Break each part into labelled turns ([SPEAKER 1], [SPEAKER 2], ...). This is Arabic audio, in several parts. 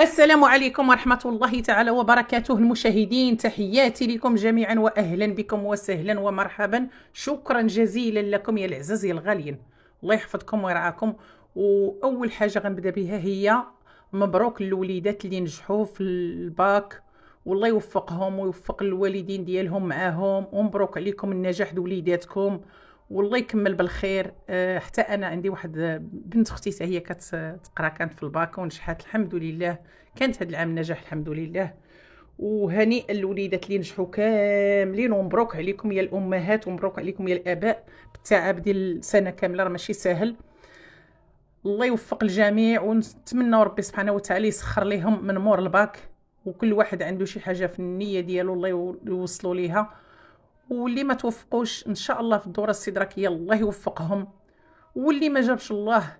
[SPEAKER 1] السلام عليكم ورحمة الله تعالى وبركاته. المشاهدين، تحياتي لكم جميعا وأهلا بكم وسهلا ومرحبا. شكرا جزيلا لكم يا العزاز يا الغاليين، الله يحفظكم ويرعاكم. وأول حاجة غنبدا بها هي مبروك للوليدات اللي نجحوا في الباك، والله يوفقهم ويوفق الوالدين ديالهم معاهم، ومبروك عليكم النجاح لوليداتكم والله يكمل بالخير. حتى انا عندي واحد بنت اختي حتى هي كتقرا، كانت في الباك ونجحت الحمد لله، كانت هذا العام نجاح الحمد لله. وهنيئا للوليدات اللي نجحوا كاملين، ومبروك عليكم يا الامهات ومبروك عليكم يا الاباء بالتعب ديال السنه كامله، راه ماشي سهل. الله يوفق الجميع، ونتمنى ربي سبحانه وتعالى يسخر لهم من مور الباك، وكل واحد عنده شي حاجه في النيه ديالو الله يوصلوا ليها. واللي ما توفقوش ان شاء الله في الدوره الاستدراكيه الله يوفقهم، واللي ما جابش الله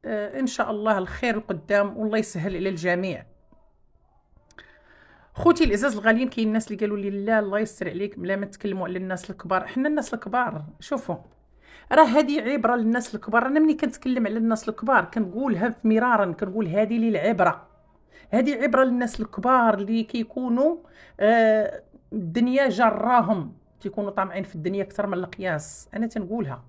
[SPEAKER 1] ان شاء الله الخير القدام والله يسهل على الجميع. خوتي العزاز الغاليين، كاين الناس اللي قالوا لي لا الله يستر عليك بلا ما تكلموا على الناس الكبار. احنا الناس الكبار شوفوا، راه هذه عبره للناس الكبار. انا ملي كنتكلم على الناس الكبار كنقولها مرارا، كنقول هذه للعبره، هذه عبره للناس الكبار اللي كيكونوا الدنيا جراهم، تيكونوا طامعين في الدنيا اكثر من القياس. انا تنقولها،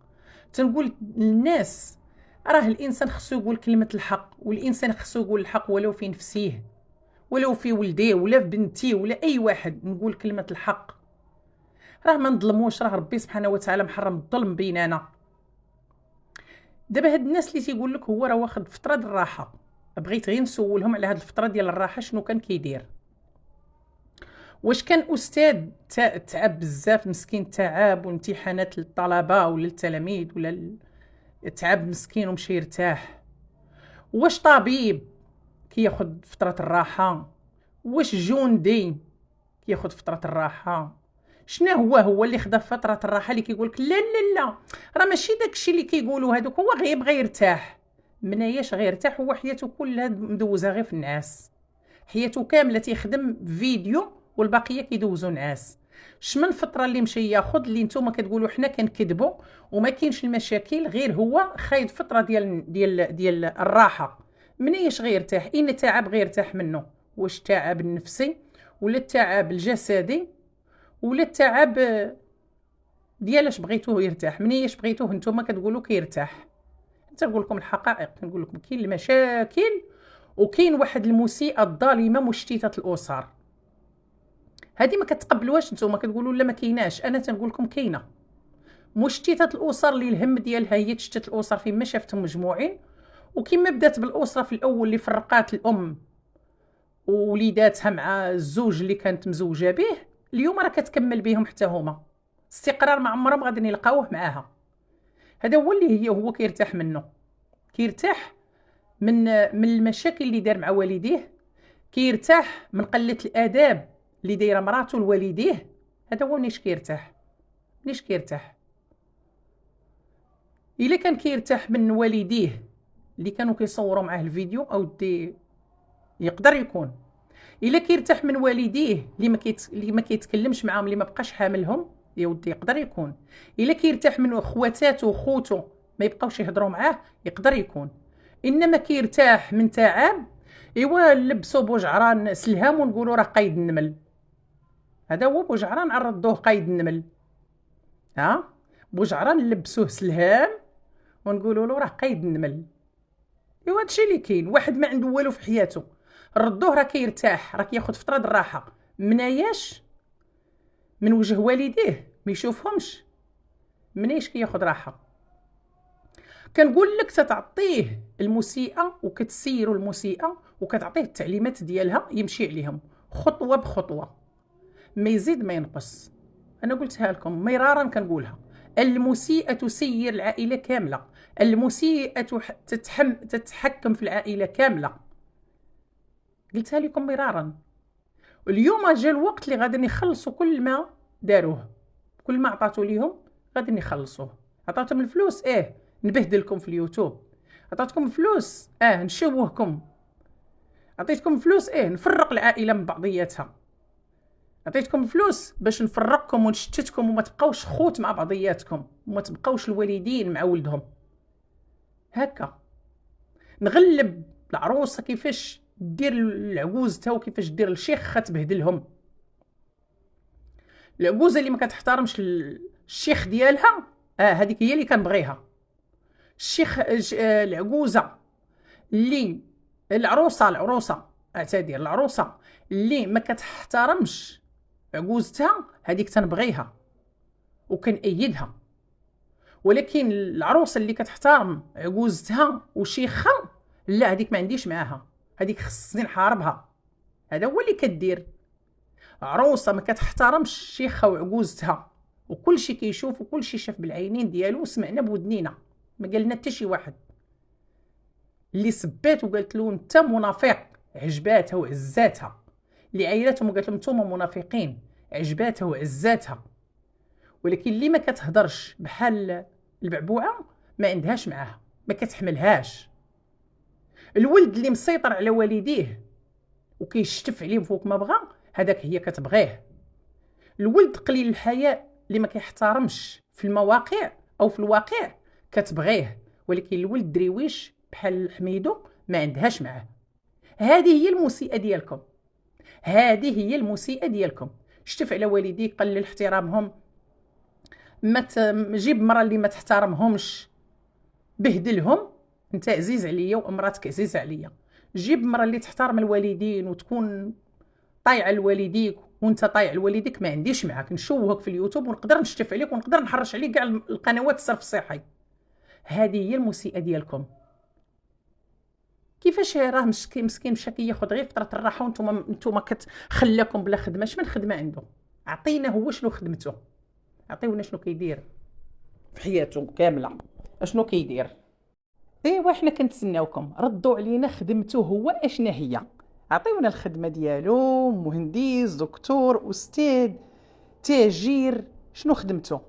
[SPEAKER 1] تنقول للناس راه الانسان خصو يقول كلمه الحق، والانسان خصو يقول الحق ولو في نفسيه، ولو في ولديه ولا في بنتيه ولا اي واحد، نقول كلمه الحق. راه ما نظلموش، راه ربي سبحانه وتعالى محرم الظلم بيننا. دابا هاد الناس اللي تيقول لك هو راه واخد فتره د الراحه، بغيت غير نسولهم على هاد الفتره ديال الراحه شنو كان كيدير. واش كان استاذ تعب بزاف مسكين، تعب وامتحانات للطلبه ولا للتلاميذ ولا تعب مسكين ومشى يرتاح؟ واش طبيب كياخد فتره الراحه؟ واش جندي كياخد فتره الراحه؟ شنو هو اللي خدا فتره الراحه اللي كيقول لك لا لا لا راه ماشي داكشي اللي كيقولوا هذوك، هو غير يبغى يرتاح؟ مناياش غير يرتاح؟ هو حياته كلها مدوزه غير في النعاس، حياته كامله تيخدم فيديو والبقيه كيدوزوا نعاس. شمن فتره اللي مشى ياخذ اللي نتوما كتقولوا حنا كنكذبوا وما كاينش المشاكل، غير هو خايد فتره ديال الراحه. مناياش غير يرتاح؟ ان تعب غير يرتاح منه؟ واش التعب النفسي ولا التعب الجسدي ولا التعب ديالاش بغيتوه يرتاح؟ مناياش بغيتوه نتوما كتقولوا كيرتاح؟ انت نقول لكم الحقائق، نقول لكم كاين المشاكل وكاين واحد المسيئه الظالمه مشتته الاسر. هذه ما كتقبلوهاش نتوما كتقولوا لا ما كايناش، انا تنقول لكم كاينه. مشتته الاسر اللي الهم ديالها هي تشتت الاسر فين ما شافتهم مجموعين، وكما بدات بالاسره في الاول اللي فرقات الام ووليداتها مع الزوج اللي كانت مزوجه به، اليوم راه كتكمل بهم حتى هما. استقرار ما عمرهم غادي يلقاوه معاها. هذا هو اللي هو كيرتاح منه، كيرتاح من المشاكل اللي دار مع والديه، كيرتاح من قله الاداب اللي دايره مراته لوالديه. هذا هو منيش كيرتاح، منيش كيرتاح. الا كان كيرتاح من والديه اللي كانوا كيصوروا معاه الفيديو او دي يقدر يكون. الا كيرتاح من والديه اللي ما كيتكلمش معاهم، اللي ما بقاش حاملهم، يا ودي يقدر يكون. الا كيرتاح من خواتاته وخوته ما يبقاوش يهضروا معاه، يقدر يكون. انما كيرتاح من تعب، ايوا لبسوا بوجعران سلهام ونقولوا راه قايد النمل. هذا هو بوجعران عرضوه قايد النمل. بوجعران لبسوه سلهام ونقولوا له راه قايد النمل. ايوا هادشي اللي كاين. واحد ما عنده والو في حياته ردوه راه كيرتاح، راه كياخذ فتره د الراحه. مناياش من وجه والديه ما يشوفهمش، منايش كياخذ راحه. كنقول لك تعطيه المسيئه وكتسيروا المسيئه وكتعطيه التعليمات ديالها يمشي عليهم خطوه بخطوه، ما يزيد ما ينقص. انا قلتها لكم مرارا كنقولها، المسيئه تسير العائله كامله، المسيئه تتحكم في العائله كامله. قلتها لكم مرارا. اليوم جا الوقت اللي غادي يخلصوا كل ما داروه، كل ما عطاتوا ليهم غادي يخلصوه. عطاتهم الفلوس نبهدلكم في اليوتيوب، عطاتكم الفلوس نشوهكم، عطيتكم فلوس نفرق العائله من بعضياتها، عطيتكم فلوس باش نفرقكم ونشتتكم وما تبقاوش خوت مع بعضياتكم وما تبقاوش الوالدين مع ولدهم. هكا نغلب العروسه كيفاش دير لعجوزتها وكيفاش دير الشيخ تبهدلهم. العجوزه اللي ما كتحترمش الشيخ ديالها هذيك هي اللي كنبغيها. الشيخ العجوزه اللي العروسه اعتذر، العروسه اللي ما كتحترمش عجوزتها هذيك تنبغيها وكنأيدها. ولكن العروسه اللي كتحترم عجوزتها وشيخها لا، هذيك ما عنديش معاها، هذيك خصني نحاربها. هذا هو اللي كدير. عروسه ما كتحترمش شيخها وعجوزتها، وكل شيء كيشوف وكل شيء شاف بالعينين ديالو وسمعنا بودنينا، ما قالنا حتى شي واحد. اللي سبات وقالت له انت منافق عجباتها وعزاتها، اللي عيرتهم وقالت لهم نتوما منافقين عجباتها وعزاتها. ولكن اللي ما كتهضرش بحال البعبوعه ما عندهاش معاها، ما كتحملهاش. الولد اللي مسيطر على والديه وكيشتف عليه فوق ما بغى هذاك هي كتبغيه. الولد قليل الحياء اللي ما كيحترمش في المواقع او في الواقع كتبغيه. ولكن الولد دريويش بحال حميدو ما عندهاش معاه. هذه هي المسيئه ديالكم، هذه هي المسيئه ديالكم. شتف على والديك، قلل احترامهم، ما جيب مرة اللي ما تحترمهمش بهدلهم. انت عزيز عليا وامراتك عزيزه عليا. جيب مرة اللي تحترم الوالدين وتكون طايعه لوالديك وانت طايع لوالديك. ما عنديش معاك، نشوهك في اليوتيوب ونقدر نشتف عليك ونقدر نحرش عليك كاع القنوات الصرف الصحي. هذه هي المسيئه ديالكم. كيفاش راه مسكين مشى كياخذ غير فتره الراحه وانتم خلاكم بلا خدمه. اش من خدمه عنده؟ عطينا هو شنو خدمته، عطيونا شنو كيدير في حياته كامله، اشنو كيدير. ايوا حنا كنتسناوكم ردوا علينا خدمته هو اشنا هي. عطيونا الخدمه ديالو، مهندس، دكتور، استاذ، تاجير، شنو خدمته؟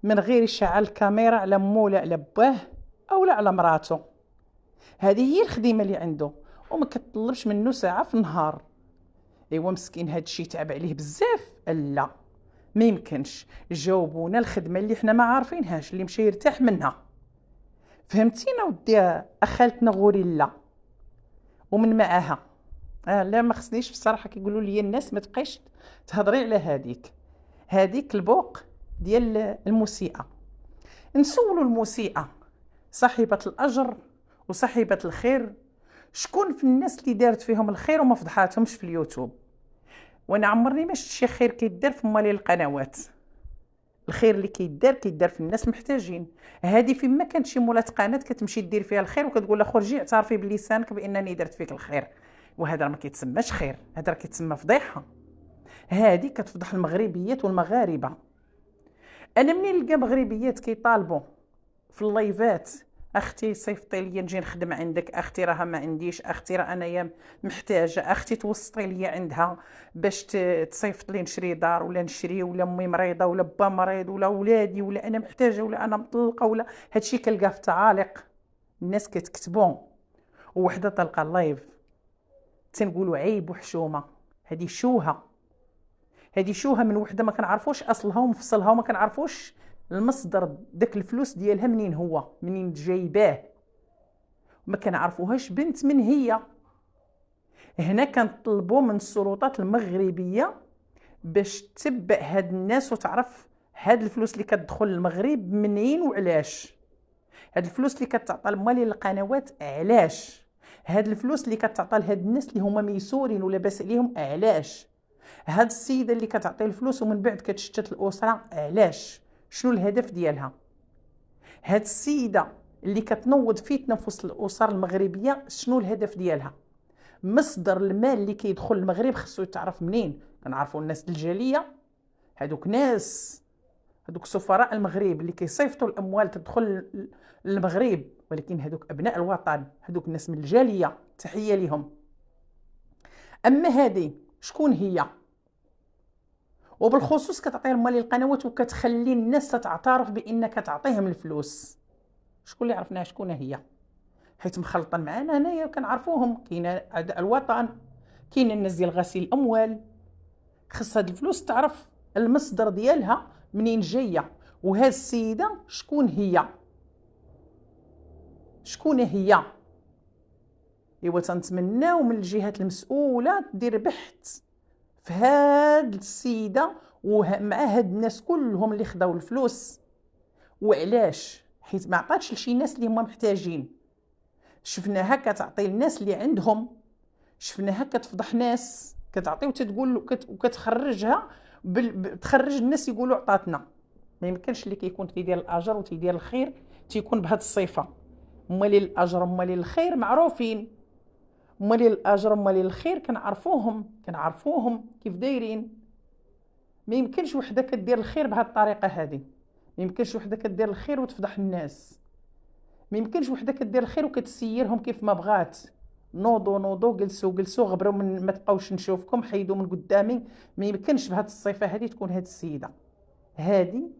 [SPEAKER 1] من غير يشعل الكاميرا على مو ولا على باه او لا على مراته. هذه هي الخدمه اللي عنده، وما كتطلبش منه ساعه في النهار. ايوا مسكين هذا الشيء تعب عليه بزاف. لا ما يمكنش. جاوبونا الخدمه اللي حنا ما عارفينهاش، اللي مشى يرتاح منها. فهمتينا ودي اخالتنا غوريلا ومن معاها. لا ما خصنيش بصراحه. كيقولوا لي الناس ما تبقايش تهضري على هذيك البوق ديال المسيئه. نسولوا المسيئه صاحبه الاجر وصاحبه الخير، شكون في الناس اللي دارت فيهم الخير وما فضحاتهمش في اليوتيوب؟ وانا عمرني ما شفت شي خير كيدار في مالي القنوات. الخير اللي كيدار في الناس محتاجين. هذه فين ما كانت شي مولات قناه كتمشي دير فيها الخير وكتقول لها خرجي اعترفي بلسانك بانني درت فيك الخير، وهذا ما كيتسماش خير، هذا راه كيتسمى فضيحه. هذه كتفضح المغربيات والمغاربه. انا منين نلقى مغربيات كيطالبوا في اللايفات اختي صيفطي لي نجي نخدم عندك، اختي راه ما عنديش، اختي راه انايا محتاجه، اختي توسطي لي عندها باش تصيفط لي نشري دار ولا نشري، ولا امي مريضه ولا با مريض ولا ولادي ولا انا محتاجه ولا انا مطلقه ولا هادشي كنلقاه في تعاليق الناس كتكتبوا. ووحده تلقى اللايف تنقولوا عيب وحشومه. هذه شوهه من وحده ما كنعرفوش اصلها ومفصلها وما كنعرفوش المصدر داك الفلوس ديالها منين هو، منين جايباه، ما كنعرفوهاش بنت من هي. هنا كنطلبوا من السلطات المغربيه باش تتبع هاد الناس وتعرف هاد الفلوس اللي كتدخل للمغرب منين وعلاش، هاد الفلوس اللي كتعطى لمالي القنوات علاش، هاد الفلوس اللي كتعطى لهاد الناس اللي هما ميسورين ولا باس عليهم علاش، هاد السيده اللي كتعطي الفلوس ومن بعد كتشتت الاسره علاش، شنو الهدف ديالها. هاد السيده اللي كتنوض فتنه في وسط الاسر المغربيه شنو الهدف ديالها. مصدر المال اللي كيدخل المغرب خصو يتعرف منين. كنعرفوا الناس الجاليه، هادوك سفراء المغرب اللي كيصيفطوا الاموال تدخل للمغرب، ولكن هادوك ابناء الوطن، هادوك الناس من الجاليه، تحيه لهم. اما هذه شكون هي؟ وبالخصوص كتعطي المال للقنوات وكتخلي الناس تعترف بانك تعطيهم الفلوس. شكون اللي عرفناها شكون هي؟ حيت مخلطا معنا هنايا كنعرفوهم. كاين اعداء الوطن، كاين الناس ديال غسيل الاموال. خص هاد الفلوس تعرف المصدر ديالها منين جايه. وهاد السيده شكون هي؟ ايوا تنتمناو من الجهات المسؤوله دير بحث في هاد السيده ومع هاد الناس كلهم اللي خداو الفلوس. وعلاش؟ حيت ما عطاتش لشي ناس اللي هما محتاجين. شفناها كتعطي الناس اللي عندهم، شفناها كتفضح ناس كتعطي وتتقول وكتخرجها تخرج الناس يقولوا عطاتنا. ما يمكنش اللي كيكون تيدير الاجر وتيدير الخير تيكون بهذه الصفه. مالي الاجر مالي الخير معروفين، مالي الاجر مالي الخير كنعرفوهم كيف دايرين. ما يمكنش وحده كدير الخير بهذه الطريقه هذه، ما يمكنش وحده كدير الخير وتفضح الناس، ما يمكنش وحده كدير الخير وكتسيرهم كيف ما بغات. نوضوا جلسوا غبروا من ما تبقاوش نشوفكم، حيدوا من قدامي. ما يمكنش بهذه الصفه هذه تكون هذه السيده هذه.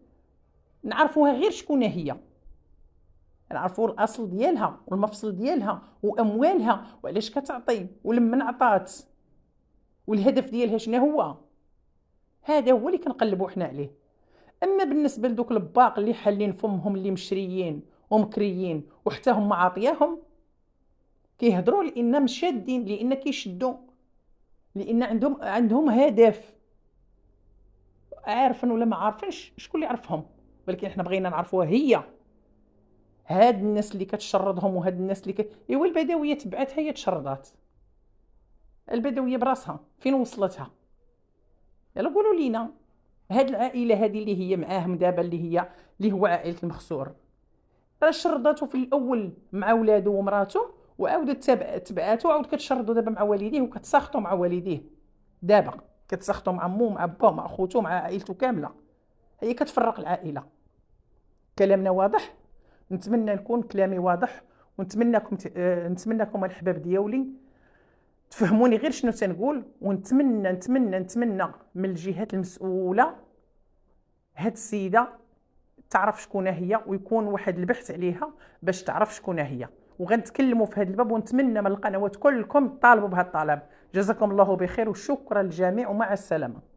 [SPEAKER 1] نعرفوها غير شكون هي، نعرفوا الاصل ديالها والمفصل ديالها واموالها وعلاش كتعطي ولمن عطات والهدف ديالها شنو هو. هذا هو اللي كنقلبوا حنا عليه. اما بالنسبه لدوك الباق اللي حالين فمهم اللي مشريين ومكريين وحتى هم عاطياهم كيهضروا لان مشادين، لان كيشدوا، لان عندهم هدف. عارفين ولا ما عارفينش شكون اللي يعرفهم، ولكن احنا بغينا نعرفوها هي. هاد الناس اللي كتشردهم وهاد الناس اللي ايوا البدويه تبعتها هي تشردات. البدويه براسها فين وصلتها؟ يلا قولوا لينا. هاد العائله هذه اللي هي معاهم دابا اللي هو عائله المخسور، راه شرداتو في الاول مع ولادو ومراته وعاودت تبعاتو وعاود كتشردو دابا مع والديه وكتساخطو مع والديه. دابا كتساخطو مع مو مع با مع خوتو مع عائلته كامله. هي كتفرق العائله. كلامنا واضح؟ نتمنى نكون كلامي واضح، ونتمنىكم نتمنىكم الحباب ديالي تفهموني غير شنو تنقول. ونتمنى نتمنى نتمنى من الجهات المسؤوله هاد السيده تعرف شكون هي ويكون واحد البحث عليها باش تعرف شكون هي. وغنتكلموا في هذا الباب، ونتمنى من القنوات كلكم طالبوا بهذا الطلب. جزاكم الله بخير وشكرا للجميع ومع السلامه.